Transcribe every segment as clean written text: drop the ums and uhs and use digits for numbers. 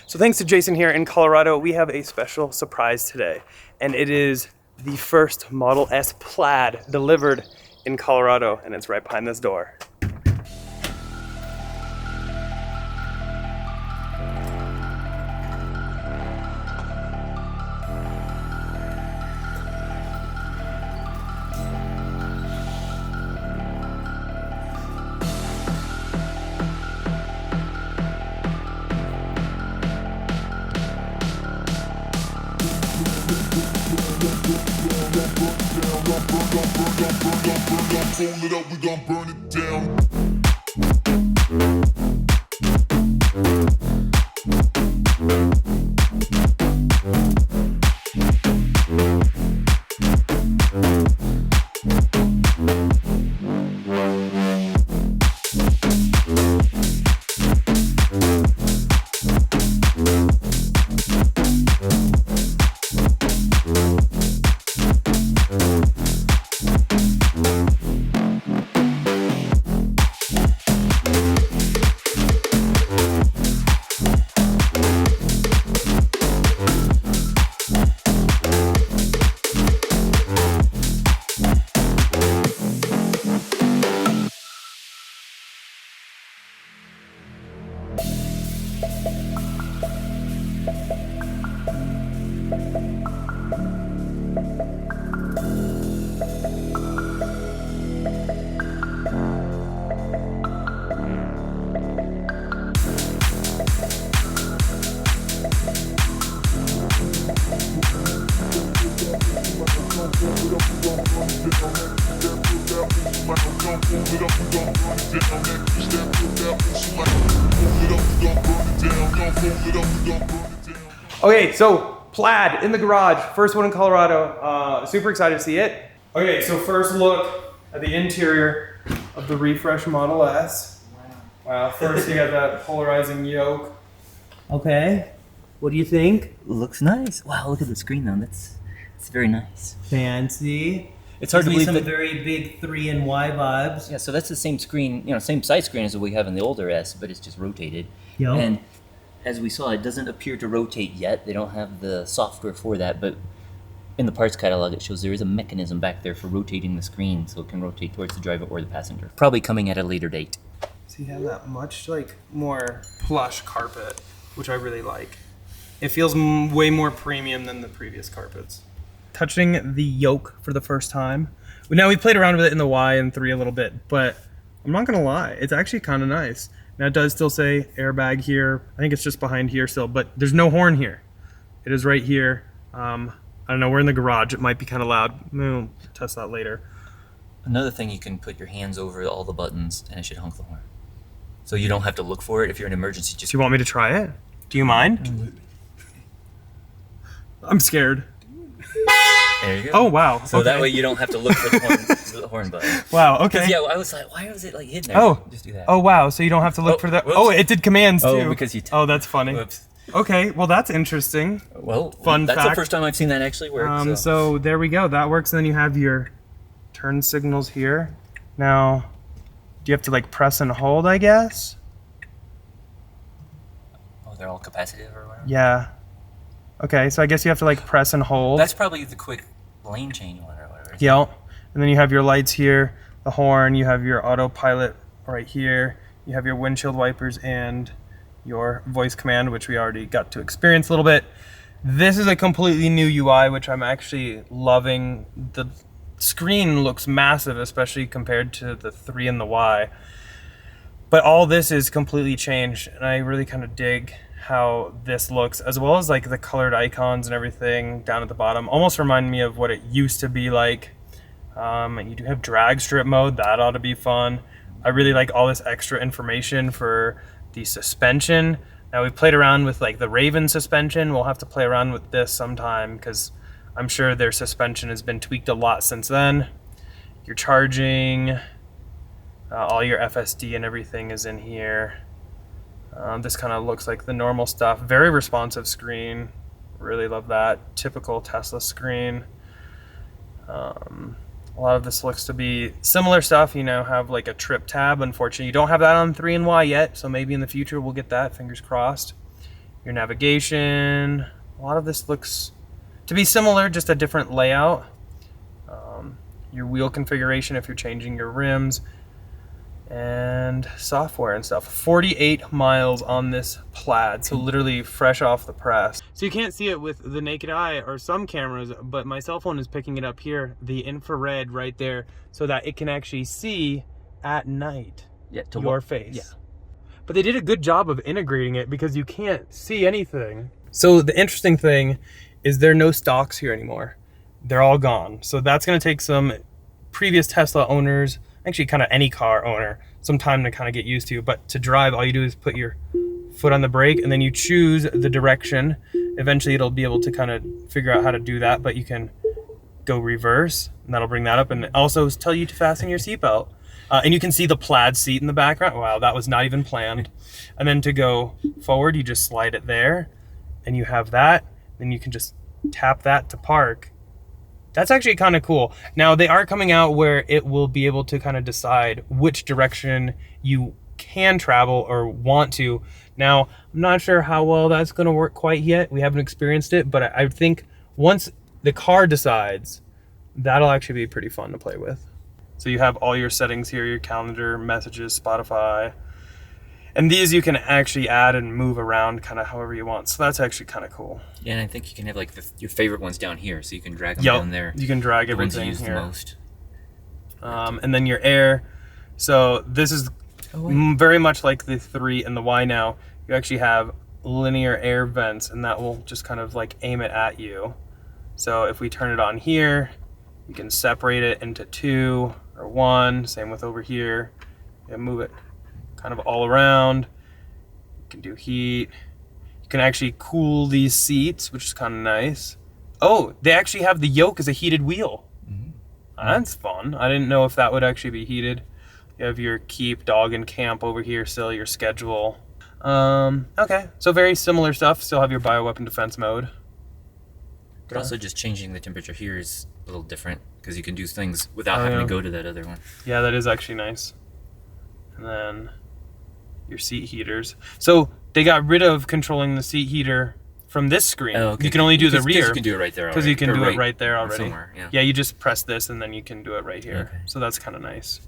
So thanks to Jason here in Colorado, we have a special surprise today, and it is the first Model S Plaid delivered in Colorado, and it's right behind this door. Fold it up, we gon' burn it down. Okay, so Plaid in the garage, first one in Colorado. Super excited to see it. Okay, so first look at the interior of the refresh Model S. Wow, first you got that polarizing yoke. Okay, what do you think? Looks nice. Wow, look at the screen though. It's very nice. Fancy. It's hard to believe some that. very big 3 and Y vibes. Yeah, so that's the same screen, same size screen as what we have in the older S, but it's just rotated. Yep. And as we saw, it doesn't appear to rotate yet. They don't have the software for that, but in the parts catalog, it shows there is a mechanism back there for rotating the screen, so it can rotate towards the driver or the passenger. Probably coming at a later date. So you have that much more plush carpet, which I really like. It feels way more premium than the previous carpets. Touching the yoke for the first time. Now we played around with it in the Y and 3 a little bit, but I'm not gonna lie, it's actually kind of nice. Now it does still say airbag here. I think it's just behind here still, but there's no horn here. It is right here. I don't know, we're in the garage. It might be kind of loud. We'll test that later. Another thing, you can put your hands over all the buttons and it should honk the horn. So you don't have to look for it if you're in an emergency. Do you want me to try it? Do you mind? I'm scared. There you go. Oh, wow. So okay. that way you don't have to look for the horn button. Wow, okay. Yeah, I was like, why was it hidden there? Oh, just do that. Oh, wow. So you don't have to look for that. Whoops. Oh, it did commands too. Oh, because you. Oh, that's funny. Whoops. Okay, well that's interesting. Well, Fun that's fact. the first time I've seen that actually work. So there we go. That works. And then you have your turn signals here. Now, do you have to press and hold, I guess? Oh, they're all capacitive or whatever? Yeah. Okay, so I guess you have to press and hold. That's probably the quick lane change one or whatever. Yep. And then you have your lights here, the horn, you have your autopilot right here, you have your windshield wipers and your voice command, which we already got to experience a little bit. This is a completely new UI, which I'm actually loving. The screen looks massive, especially compared to the 3 and the Y. But all this is completely changed, and I really kind of dig how this looks, as well as the colored icons and everything down at the bottom. Almost remind me of what it used to be like. And you do have drag strip mode, that ought to be fun. I really like all this extra information for the suspension. Now we played around with the Raven suspension. We'll have to play around with this sometime because I'm sure their suspension has been tweaked a lot since then. Your charging, all your FSD and everything is in here. This kind of looks like the normal stuff. Very responsive screen. Really love that. Typical Tesla screen. A lot of this looks to be similar stuff. You now have a trip tab. Unfortunately, you don't have that on 3 and Y yet, so maybe in the future we'll get that, fingers crossed. your navigation. A lot of this looks to be similar, just a different layout. Your wheel configuration if you're changing your rims, and software and stuff. 48 miles on this Plaid, so literally fresh off the press. So you can't see it with the naked eye or some cameras, but my cell phone is picking it up here, the infrared right there, so that it can actually see at night your face. Yeah. But they did a good job of integrating it because you can't see anything. So the interesting thing is there are no stocks here anymore. They're all gone. So that's going to take some previous Tesla owners, actually kind of any car owner, some time to kind of get used to. But to drive, all you do is put your foot on the brake and then you choose the direction. Eventually it'll be able to kind of figure out how to do that, but you can go reverse and that'll bring that up, and also tell you to fasten your seatbelt. And you can see the Plaid seat in the background. Wow, that was not even planned. And then to go forward, you just slide it there and you have that. Then you can just tap that to park. That's actually kind of cool. Now they are coming out where it will be able to kind of decide which direction you can travel or want to. Now, I'm not sure how well that's going to work quite yet. We haven't experienced it, but I think once the car decides, that'll actually be pretty fun to play with. So you have all your settings here, your calendar, messages, Spotify. And these you can actually add and move around kind of however you want. So that's actually kind of cool. Yeah, and I think you can have like your favorite ones down here, so you can drag them down there. You can drag the everything ones you use here. the most. And then your air. So this is very much like the 3 and the Y now. You actually have linear air vents, and that will just kind of like aim it at you. So if we turn it on here, you can separate it into 2 or 1. Same with over here. You move it kind of all around. You can do heat. You can actually cool these seats, which is kind of nice. Oh, they actually have the yoke as a heated wheel. That's fun. I didn't know if that would actually be heated. You have your keep, dog, and camp over here, still your schedule. Okay, so very similar stuff. Still have your bioweapon defense mode. But also just changing the temperature here is a little different because you can do things without having to go to that other one. Yeah, that is actually nice. And then your seat heaters. So they got rid of controlling the seat heater from this screen. Oh, okay. You can only do the rear. You can do it right there. Because you can do it right there already. Somewhere, yeah, you just press this and then you can do it right here. Okay. So that's kind of nice.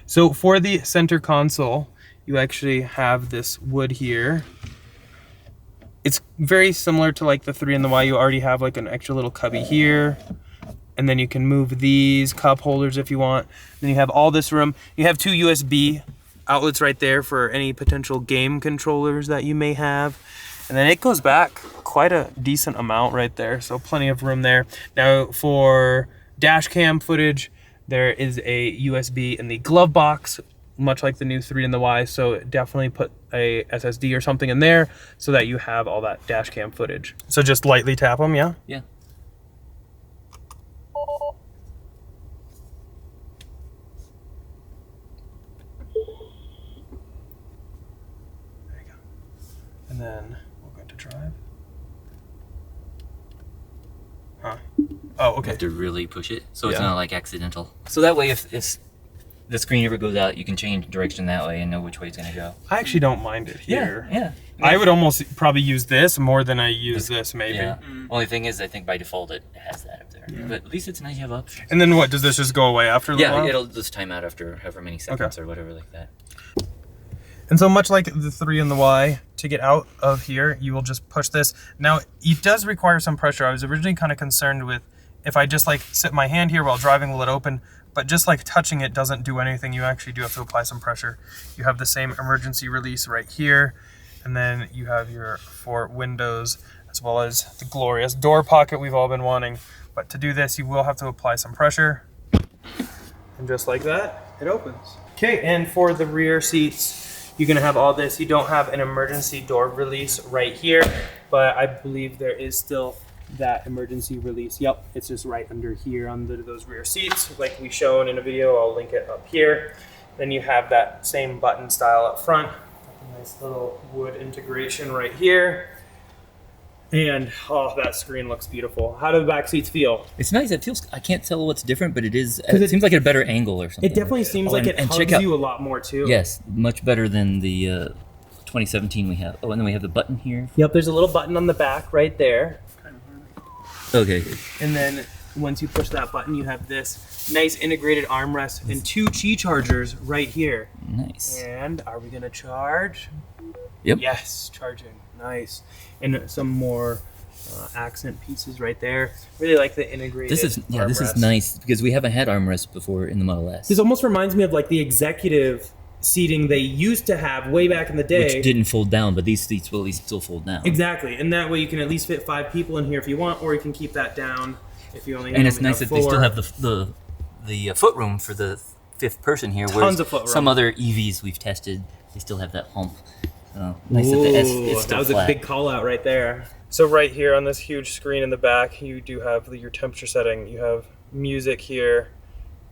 So for the center console, you actually have this wood here. It's very similar to like the 3 and the Y. You already have like an extra little cubby here. And then you can move these cup holders if you want. Then you have all this room. You have 2 USB outlets right there for any potential game controllers that you may have. And then it goes back quite a decent amount right there. So plenty of room there. Now for dash cam footage, there is a USB in the glove box, much like the new 3 and the Y. So definitely put a SSD or something in there so that you have all that dash cam footage. So just lightly tap them, yeah? Yeah. There you go. And then we'll go to drive. Huh. Oh, okay. You have to really push it, so it's not like accidental. So that way, if the screen ever goes out, you can change direction that way and know which way it's going to go. I actually don't mind it here. Yeah. I would almost probably use this more than I use this, maybe. Yeah. Only thing is, I think by default it has that up there. Yeah. But at least it's nice you have options. And then what, does this just go away after a little while? Yeah, it'll just time out after however many seconds or whatever like that. And so much like the 3 and the Y, to get out of here, you will just push this. Now, it does require some pressure. I was originally kind of concerned with if I just like sit my hand here while driving the lid open, but just like touching it doesn't do anything. You actually do have to apply some pressure. You have the same emergency release right here. And then you have your 4 windows, as well as the glorious door pocket we've all been wanting. But to do this, you will have to apply some pressure. And just like that, it opens. Okay, and for the rear seats, you're gonna have all this. You don't have an emergency door release right here, but I believe there is still that emergency release. Yep, it's just right under here under those rear seats, like we shown in a video. I'll link it up here. Then you have that same button style up front. A nice little wood integration right here. And oh, that screen looks beautiful. How do the back seats feel? It's nice. It feels, I can't tell what's different, but it seems like a better angle or something. It definitely seems like it hugs you a lot more too. Yes, much better than the 2017 we have. Oh, and then we have the button here. Yep, there's a little button on the back right there. Okay. And then once you push that button, you have this nice integrated armrest and 2 Qi chargers right here. Nice. And are we gonna charge? Yep. Yes, charging. Nice. And some more accent pieces right there. Really like the integrated. This is armrest. nice because we haven't had armrests before in the Model S. This almost reminds me of like the executive seating they used to have way back in the day. Which didn't fold down, but these seats will at least still fold down. Exactly, and that way you can at least fit 5 people in here if you want, or you can keep that down if you only. And it's nice have that they 4. still have the foot room for the 5th person here. Tons whereas of foot room. Some other EVs we've tested, they still have that hump. Nice that the S is still that was flat. a big call out right there. So right here on this huge screen in the back, you do have your temperature setting. You have music here.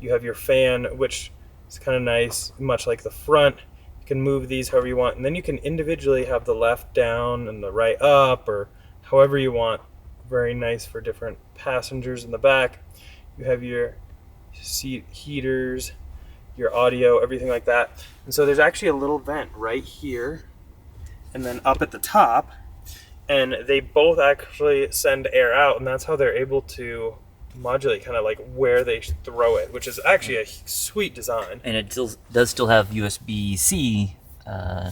You have your fan, which is kind of nice, much like the front. You can move these however you want, and then you can individually have the left down and the right up, or however you want. Very nice for different passengers in the back. You have your seat heaters, your audio, everything like that. And so there's actually a little vent right here and then up at the top, and they both actually send air out, and that's how they're able to modulate kind of like where they throw it, which is actually a sweet design. And it does still have USB-C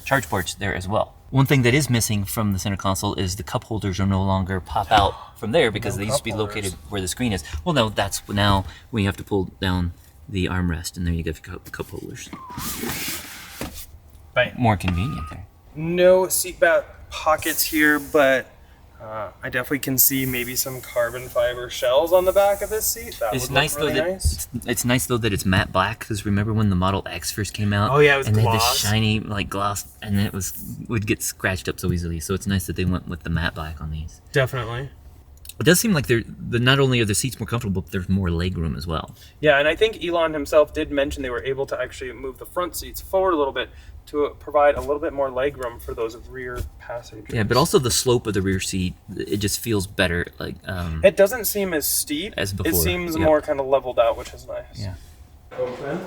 charge ports there as well. One thing that is missing from the center console is the cup holders are no longer pop out from there because they used to be located where the screen is. Well, no, that's now when you have to pull down the armrest, and there you go, cup holders. Right. More convenient there. No seatbelt pockets here, but I definitely can see maybe some carbon fiber shells on the back of this seat. That It's would nice look really though that nice. it's nice though that it's matte black, because remember when the Model X first came out? Oh, yeah, it was and they had gloss. this shiny like gloss, and then would get scratched up so easily. So it's nice that they went with the matte black on these. Definitely. It does seem like not only are the seats more comfortable, but there's more leg room as well. Yeah, and I think Elon himself did mention they were able to actually move the front seats forward a little bit to provide a little bit more leg room for those rear passengers. Yeah, but also the slope of the rear seat, it just feels better. Like it doesn't seem as steep as before. It seems Yep. more kind of leveled out, which is nice. Yeah. Open.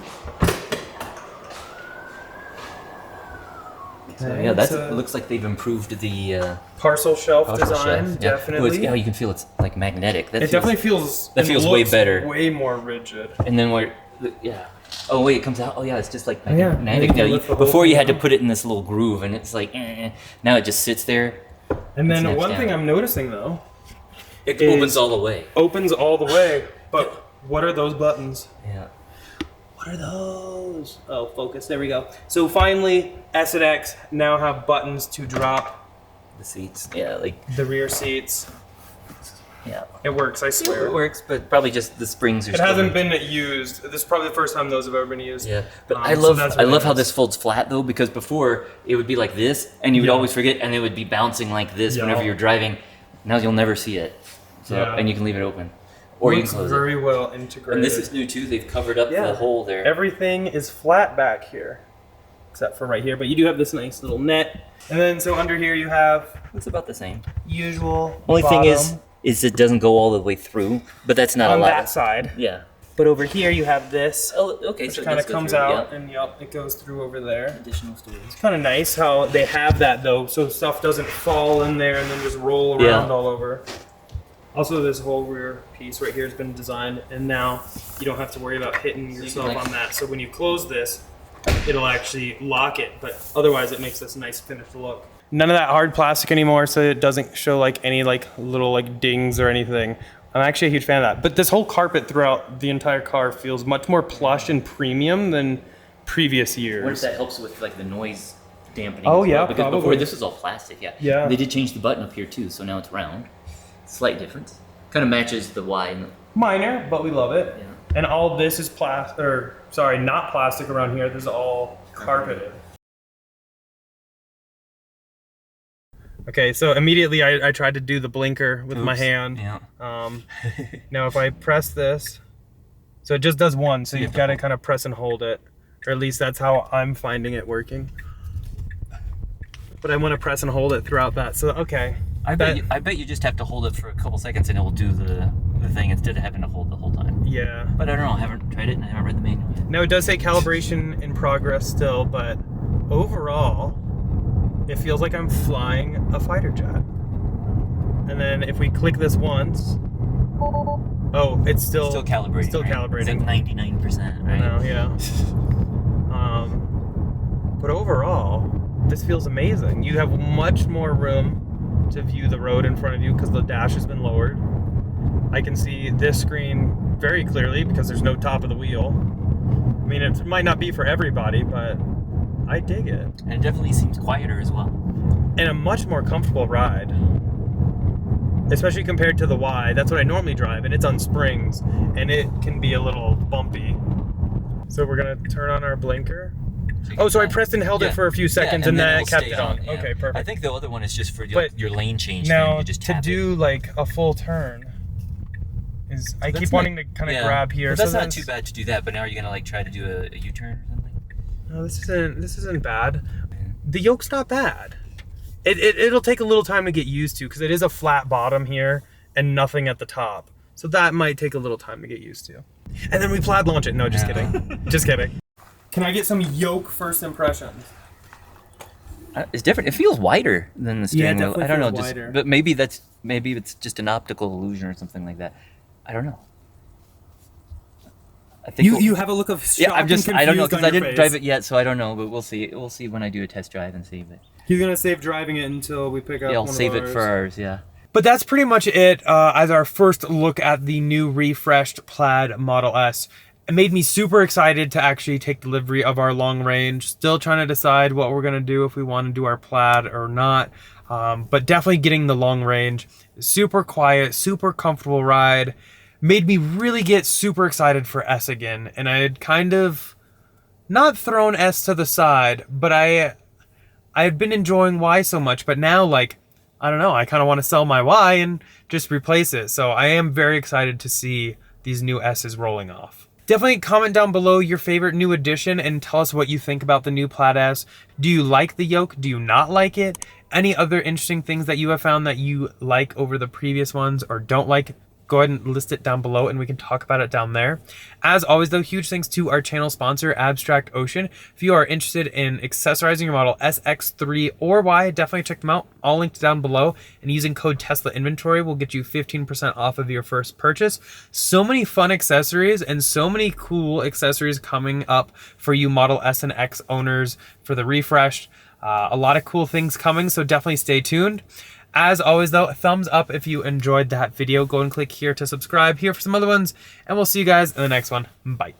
So, yeah, it looks like they've improved the Parcel shelf parcel design, shelf. Yeah. definitely. You can feel it's like magnetic. It definitely feels. That feels way better. Way more rigid. And then yeah. Oh wait, it comes out. Oh yeah, it's just like yeah. magnetic. You can Now, lift the whole before you thing had to up. put it in this little groove, and it's like, now it just sits there. And then snaps one down. thing I'm noticing though, It is- opens all the way. opens all the way. But what are those buttons? Yeah. What are those? Oh, focus. There we go. So finally, S and X now have buttons to drop The seats. Yeah, like the rear seats. yeah. It works, I swear. It works, but probably just the springs are. It still hasn't been used. This is probably the first time those have ever been used. Yeah, but So that's I really love how nice. this folds flat though, because before it would be like this, and you would Yeah. always forget, and it would be bouncing like this Yeah. whenever you're driving. Now you'll never see it. So Yeah. and you can leave it open, or you Looks can close it. very well integrated. And this is new too. They've covered up Yeah. the hole there. Everything is flat back here, except for right here. But you do have this nice little net. And then so under here you have It's about the same. usual. Only thing bottom is it doesn't go all the way through, but that's not on a lot. that side. Yeah. But over here you have this, Oh, okay. which So it kind does of go comes through, out, yeah. and yep, it goes through over there. Additional storage. Kind of nice how they have that though, so stuff doesn't fall in there and then just roll around Yeah. all over. Also, this whole rear piece right here has been designed, and now you don't have to worry about hitting you can, yourself like- on that. So when you close this, it'll actually lock it, but otherwise it makes this nice finished look. None of that hard plastic anymore, so it doesn't show like any like little like dings or anything. I'm actually a huge fan of that. But this whole carpet throughout the entire car feels much more plush and premium than previous years. What if that helps with like the noise dampening? Oh, as well? yeah, because probably. before this was all plastic. Yeah. Yeah. They did change the button up here too, so now it's round. Slight difference. Kind of matches the Y. And the, Minor, but we love it. Yeah. And all this is plastic, or sorry, not plastic around here. This is all carpeted. Okay, so immediately I tried to do the blinker with my Oops. hand. Yeah. Now if I press this, so it just does one, so you've got to kind of press and hold it. Or at least that's how I'm finding it working. But I want to press and hold it throughout that, so okay. I bet you just have to hold it for a couple seconds and it will do the thing instead of having to hold the whole time. Yeah. But I don't know. I haven't tried it and I haven't read the manual yet. Now it does say calibration in progress still, but overall, it feels like I'm flying a fighter jet. And then if we click this once, oh, it's still calibrating. Still right? calibrating. It's like 99%, right? I know, yeah. But overall, this feels amazing. You have much more room to view the road in front of you because the dash has been lowered. I can see this screen very clearly because there's no top of the wheel. I mean, it might not be for everybody, but I dig it. And it definitely seems quieter as well. And a much more comfortable ride. Especially compared to the Y. That's what I normally drive, and it's on springs, and it can be a little bumpy. So we're gonna turn on our blinker. Oh, so I pressed and held it for a few seconds, and then I kept it on. Yeah. Okay, perfect. I think the other one is just for But your lane change. Now, you just to tap do like a full turn, is I keep that's wanting to kind of grab here. But that's so not too bad to do that. But now are you gonna like try to do a U-turn or something? No, this isn't bad. The yoke's not bad. It'll take a little time to get used to because it is a flat bottom here and nothing at the top. So that might take a little time to get used to. And then we plaid launch it. No, just kidding. Just kidding. Can I get some yoke first impressions? It's different. It feels wider than the steering wheel. I don't know, feels just wider. but maybe it's just an optical illusion or something like that. I don't know. I think You have a look of shock I'm just and I don't know confused because on I your didn't face. drive it yet, so I don't know. But we'll see. We'll see when I do a test drive and see. But He's gonna save driving it until we pick up. yeah, I'll one of save it ours. for ours. Yeah. But that's pretty much it as our first look at the new refreshed Plaid Model S. It made me super excited to actually take delivery of our long range. Still trying to decide what we're going to do, if we want to do our Plaid or not. But definitely getting the long range. Super quiet, super comfortable ride. Made me really get super excited for S again. And I had kind of not thrown S to the side, but I had been enjoying Y so much. But now, like, I don't know, I kind of want to sell my Y and just replace it. So I am very excited to see these new S's rolling off. Definitely comment down below your favorite new addition and tell us what you think about the new Plaid S. Do you like the yoke? Do you not like it? Any other interesting things that you have found that you like over the previous ones or don't like? Go ahead and list it down below and we can talk about it down there. As always though, huge thanks to our channel sponsor, Abstract Ocean. If you are interested in accessorizing your Model S, X3, or Y, definitely check them out. All linked down below. And using code Tesla Inventory will get you 15% off of your first purchase. So many fun accessories and so many cool accessories coming up for you Model S and X owners for the refresh. A lot of cool things coming, so definitely stay tuned. As always though, a thumbs up if you enjoyed that video. Go and click here to subscribe, here for some other ones, and we'll see you guys in the next one. Bye.